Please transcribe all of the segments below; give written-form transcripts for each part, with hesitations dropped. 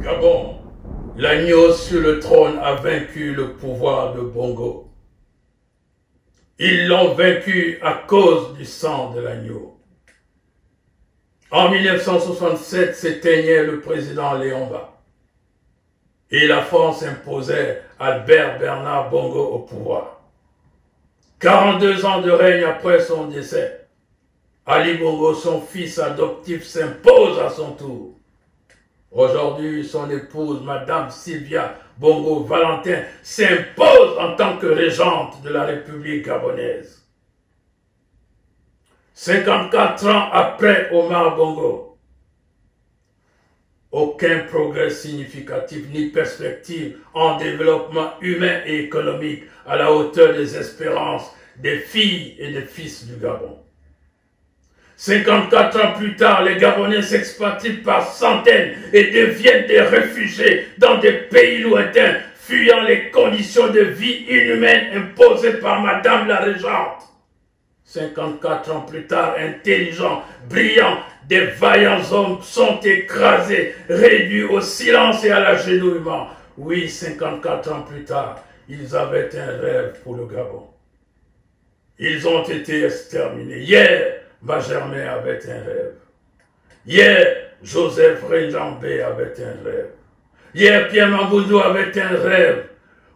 Gabon, l'agneau sur le trône a vaincu le pouvoir de Bongo. Ils l'ont vaincu à cause du sang de l'agneau. En 1967 s'éteignait le président Léomba et la France imposait Albert Bernard Bongo au pouvoir. 42 ans de règne après son décès, Ali Bongo, son fils adoptif, s'impose à son tour. Aujourd'hui, son épouse, Madame Sylvia Bongo Valentin, s'impose en tant que régente de la République gabonaise. 54 ans après Omar Bongo, aucun progrès significatif ni perspective en développement humain et économique à la hauteur des espérances des filles et des fils du Gabon. 54 ans plus tard, les Gabonais s'expatrient par centaines et deviennent des réfugiés dans des pays lointains, fuyant les conditions de vie inhumaines imposées par Madame la Régente. 54 ans plus tard, intelligents, brillants, des vaillants hommes sont écrasés, réduits au silence et à l'agenouillement. Oui, 54 ans plus tard, ils avaient un rêve pour le Gabon. Ils ont été exterminés. Hier, Benjamin avait un rêve. Hier, Joseph Renjambé avait un rêve. Hier, Pierre Mambouzou avait un rêve.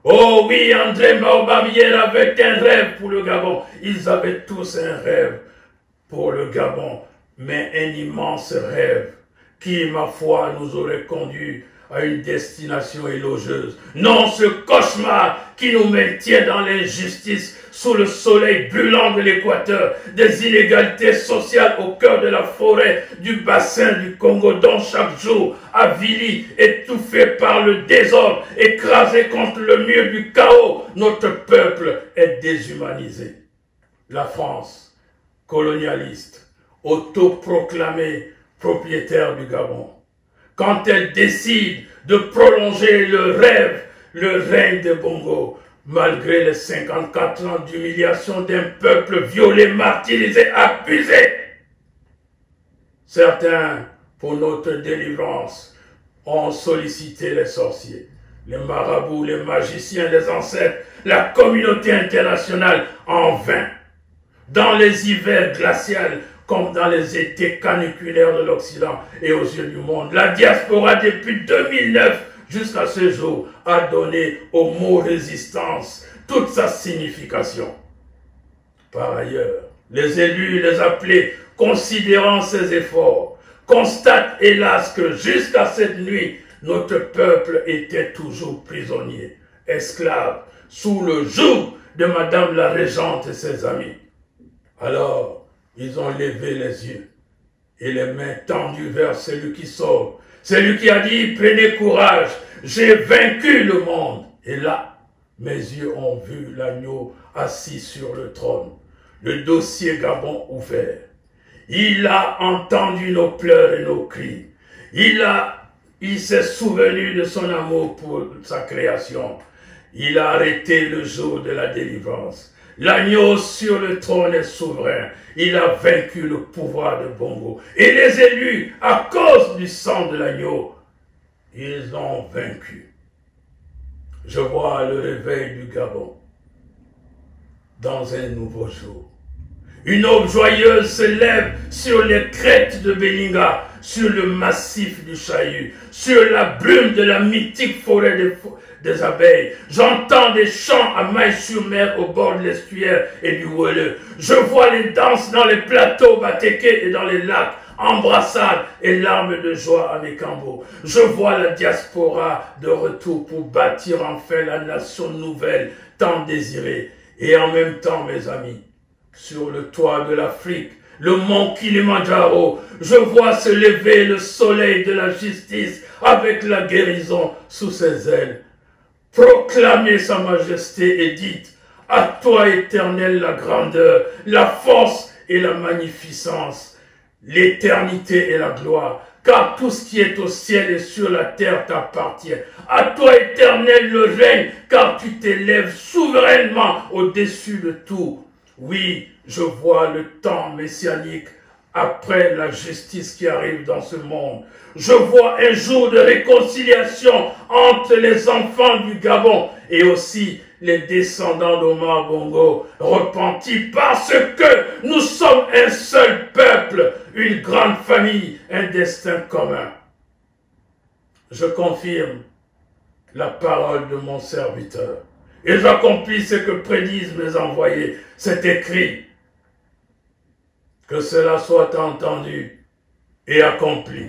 Oh oui, André Maobabier avait un rêve pour le Gabon. Ils avaient tous un rêve pour le Gabon, mais un immense rêve qui, ma foi, nous aurait conduit à une destination élogieuse. Non, ce cauchemar qui nous maintient dans l'injustice, sous le soleil brûlant de l'équateur, des inégalités sociales au cœur de la forêt du bassin du Congo, dont chaque jour, avili, étouffé par le désordre, écrasé contre le mur du chaos, notre peuple est déshumanisé. La France, colonialiste, autoproclamée propriétaire du Gabon, quand elle décide de prolonger le règne de Bongo, malgré les 54 ans d'humiliation d'un peuple violé, martyrisé, abusé. Certains, pour notre délivrance, ont sollicité les sorciers, les marabouts, les magiciens, les ancêtres, la communauté internationale en vain. Dans les hivers glaciaux, comme dans les étés caniculaires de l'Occident et aux yeux du monde, la diaspora depuis 2009 jusqu'à ce jour a donné au mot résistance toute sa signification. Par ailleurs, les élus, les appelés, considérant ces efforts, constatent hélas que jusqu'à cette nuit, notre peuple était toujours prisonnier, esclave, sous le joug de Madame la Régente et ses amis. Alors, ils ont levé les yeux et les mains tendues vers celui qui sauve, celui qui a dit « Prenez courage, j'ai vaincu le monde ». Et là, mes yeux ont vu l'agneau assis sur le trône, le dossier Gabon ouvert. Il a entendu nos pleurs et nos cris. Il s'est souvenu de son amour pour sa création. Il a arrêté le jour de la délivrance. L'agneau sur le trône est souverain. Il a vaincu le pouvoir de Bongo. Et les élus, à cause du sang de l'agneau, ils ont vaincu. Je vois le réveil du Gabon dans un nouveau jour. Une aube joyeuse se lève sur les crêtes de Belinga, sur le massif du Chahut, sur la brume de la mythique forêt des abeilles. J'entends des chants à Maï-sur-Mer au bord de l'estuaire et du Wele. Je vois les danses dans les plateaux Batéké et dans les lacs, embrassades et larmes de joie à Mekambo. Je vois la diaspora de retour pour bâtir enfin la nation nouvelle tant désirée. Et en même temps, mes amis, sur le toit de l'Afrique, le mont Kilimandjaro, je vois se lever le soleil de la justice avec la guérison sous ses ailes. Proclamez sa majesté et dites, à toi éternel la grandeur, la force et la magnificence, l'éternité et la gloire, car tout ce qui est au ciel et sur la terre t'appartient. À toi éternel le règne, car tu t'élèves souverainement au-dessus de tout. Oui, je vois le temps messianique après la justice qui arrive dans ce monde. Je vois un jour de réconciliation entre les enfants du Gabon et aussi les descendants d'Omar Bongo repentis parce que nous sommes un seul peuple, une grande famille, un destin commun. Je confirme la parole de mon serviteur et j'accomplis ce que prédisent mes envoyés. C'est écrit. Que cela soit entendu et accompli.